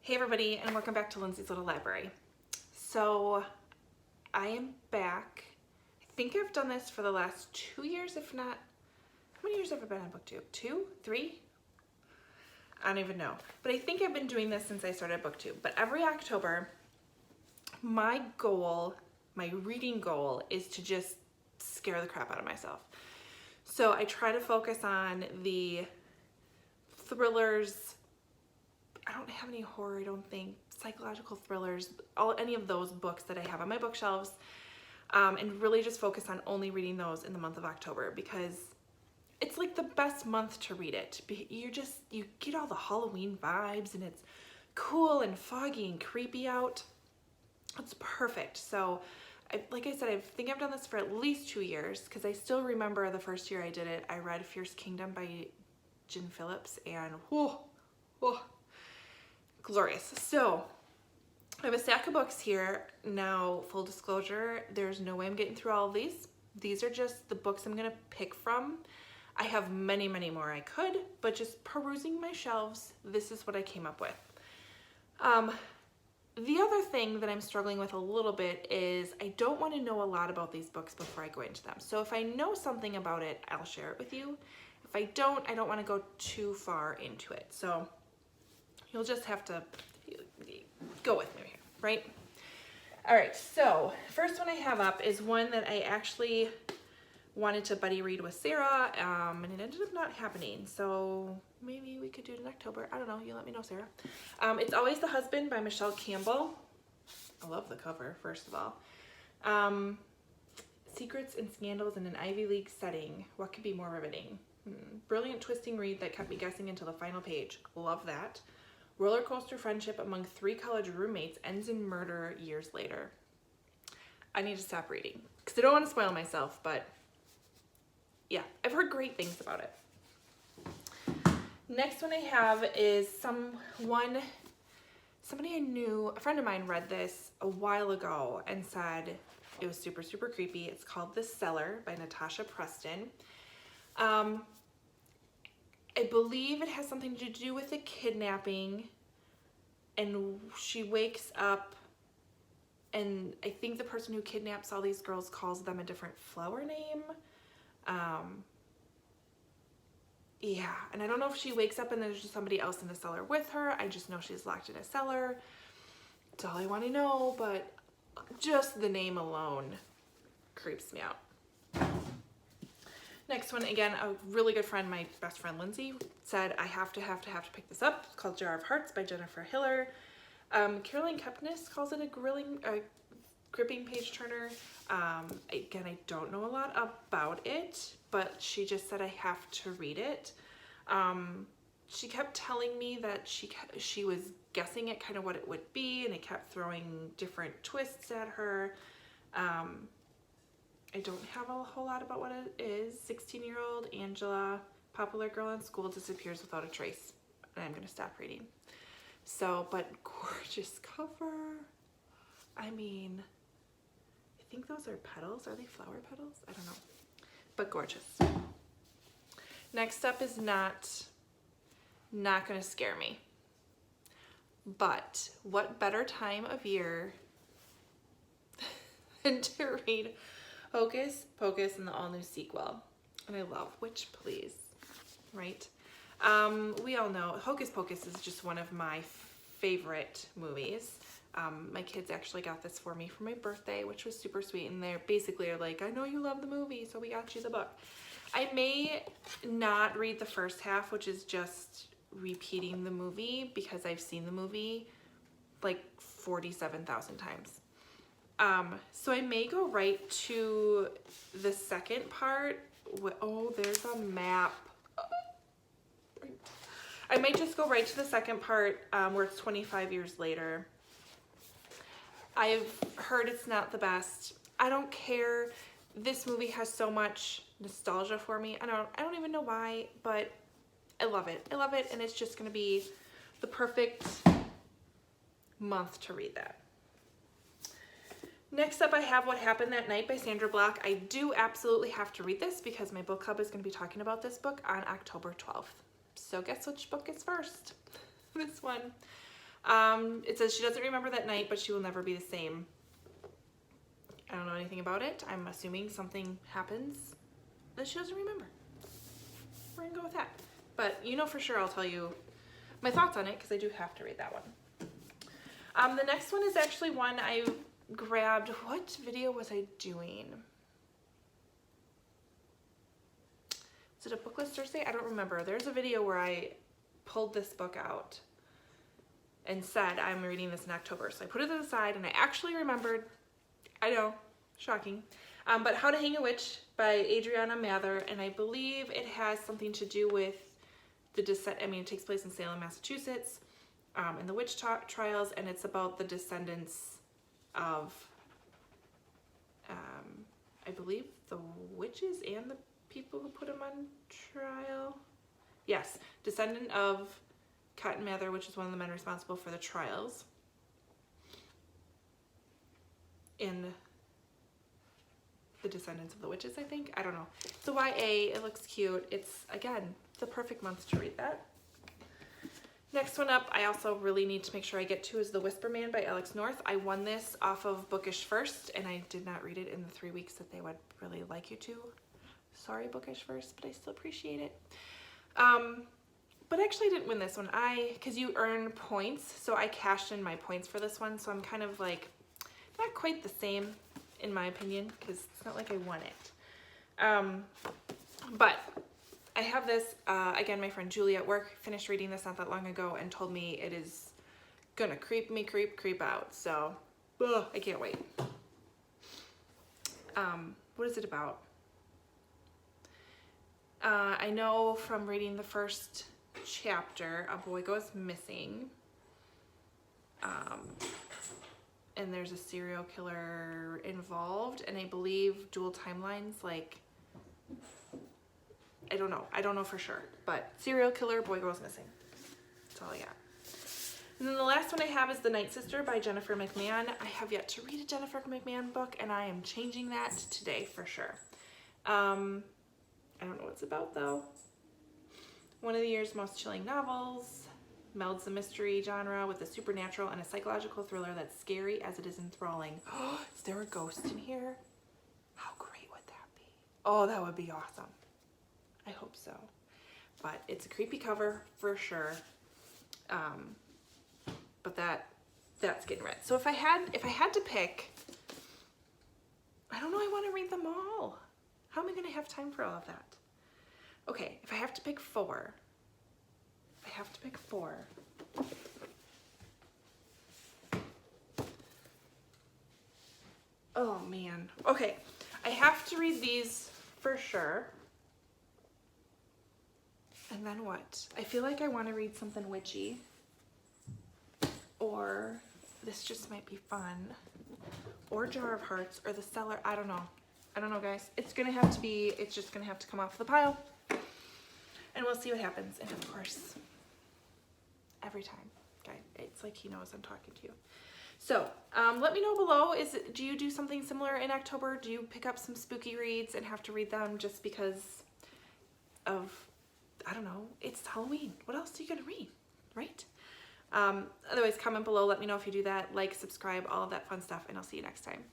Hey everybody, and welcome back to Lindsey's Little Library. So I am back. I think I've done this for the last 2 years, if not, how many years have I been on BookTube? 2? 3? I don't even know. But I think I've been doing this since I started BookTube. But every October, my goal, my reading goal, is to just scare the crap out of myself. So I try to focus on the thrillers. I don't have any horror, I don't think, psychological thrillers, any of those books that I have on my bookshelves, and really just focus on only reading those in the month of October because it's like the best month to read it. You get all the Halloween vibes and it's cool and foggy and creepy out. It's perfect. So like I said, I think I've done this for at least 2 years because I still remember the first year I did it. I read Fierce Kingdom by Jen Phillips and whoa, glorious. So I have a stack of books here. Now, full disclosure, there's no way I'm getting through all of these. These are just the books I'm gonna pick from. I have many, many more I could, but just perusing my shelves, this is what I came up with. The other thing that I'm struggling with a little bit is I don't want to know a lot about these books before I go into them. So if I know something about it, I'll share it with you. If I don't want to go too far into it. So you'll just have to go with me here, right? All right, so first one I have up is one that I actually wanted to buddy read with Sarah, and it ended up not happening. So maybe we could do it in October. I don't know, you let me know, Sarah. It's Always the Husband by Michelle Campbell. I love the cover, first of all. Secrets and Scandals in an Ivy League Setting. What could be more riveting? Brilliant twisting read that kept me guessing until the final page. Love that. Roller coaster friendship among 3 college roommates ends in murder years later. I need to stop reading because I don't want to spoil myself, but yeah, I've heard great things about it. Next one I have is somebody I knew, a friend of mine read this a while ago and said it was super, super creepy. It's called The Cellar by Natasha Preston. I believe it has something to do with a kidnapping, and she wakes up and I think the person who kidnaps all these girls calls them a different flower name. Yeah, and I don't know if she wakes up and there's just somebody else in the cellar with her. I just know she's locked in a cellar. That's all I want to know, but just the name alone creeps me out. Next one, again, a really good friend, my best friend Lindsey, said I have to pick this up. It's called Jar of Hearts by Jennifer Hiller. Caroline Kepnes calls it a gripping page turner. Again, I don't know a lot about it, but she just said I have to read it. She kept telling me that she was guessing at kind of what it would be, and it kept throwing different twists at her. I don't have a whole lot about what it is. 16-year-old Angela, popular girl in school, disappears without a trace. And I'm going to stop reading. So, but gorgeous cover. I mean, I think those are petals. Are they flower petals? I don't know. But gorgeous. Next up is not going to scare me. But what better time of year than to read Hocus Pocus and the all-new sequel. And I love Witch Please, right? We all know Hocus Pocus is just one of my favorite movies. My kids actually got this for me for my birthday, which was super sweet. And they're basically like, I know you love the movie, so we got you the book. I may not read the first half, which is just repeating the movie because I've seen the movie like 47,000 times. So I may go right to the second part. Oh, there's a map. I might just go right to the second part where it's 25 years later. I've heard it's not the best. I don't care. This movie has so much nostalgia for me. I don't even know why, but I love it. I love it, and it's just gonna be the perfect month to read that. Next up, I have What Happened That Night by Sandra Block. I do absolutely have to read this because my book club is going to be talking about this book on October 12th. So guess which book is first? This one. It says she doesn't remember that night, but she will never be the same. I don't know anything about it. I'm assuming something happens that she doesn't remember. We're gonna go with that. But you know for sure I'll tell you my thoughts on it because I do have to read that one. The next one is actually one I grabbed. What video was I doing? Was it a book list Thursday? I don't remember. There's a video where I pulled this book out and said I'm reading this in October. So I put it to the side and I actually remembered. I know, shocking. But How to Hang a Witch by Adriana Mather, and I believe it has something to do with the descent. I mean, it takes place in Salem, Massachusetts, in the witch trials, and it's about the descendants of, I believe, the witches and the people who put them on trial. Yes, descendant of Cotton Mather, which is one of the men responsible for the trials. In the descendants of the witches, I think. I don't know. It's a YA. It looks cute. It's, again, the perfect month to read that. Next one up, I also really need to make sure I get to, is The Whisper Man by Alex North. I won this off of Bookish First, and I did not read it in the 3 weeks that they would really like you to. Sorry, Bookish First, but I still appreciate it. But actually I didn't win this one. Because you earn points, so I cashed in my points for this one, so I'm kind of like, not quite the same, in my opinion, because it's not like I won it. But I have this, again, my friend Julie at work finished reading this not that long ago and told me it is gonna creep out. So, I can't wait. What is it about? I know from reading the first chapter, a boy goes missing. And there's a serial killer involved, and I believe dual timelines, like, I don't know for sure, but serial killer, boy goes missing. That's all I got. And then the last one I have is The Night Sister by Jennifer McMahon. I have yet to read a Jennifer McMahon book, and I am changing that today for sure. I don't know what it's about though. One of the year's most chilling novels. Melds the mystery genre with the supernatural and a psychological thriller that's scary as it is enthralling. Is there a ghost in here? How great would that be? Oh, that would be awesome. I hope so. But it's a creepy cover for sure. But that's getting read. So if I had to pick, I don't know, I want to read them all. How am I going to have time for all of that? Okay, if I have to pick four. Oh man. Okay, I have to read these for sure. And then what? I feel like I want to read something witchy. Or this just might be fun. Or Jar of Hearts, or The Cellar. I don't know. Guys. It's just gonna have to come off the pile. And we'll see what happens. And of course, every time, guys, it's like he knows I'm talking to you. So, let me know below, do you do something similar in October? Do you pick up some spooky reads and have to read them just because of, I don't know, it's Halloween. What else are you gonna read, right? Otherwise, comment below, let me know if you do that, like, subscribe, all of that fun stuff, and I'll see you next time.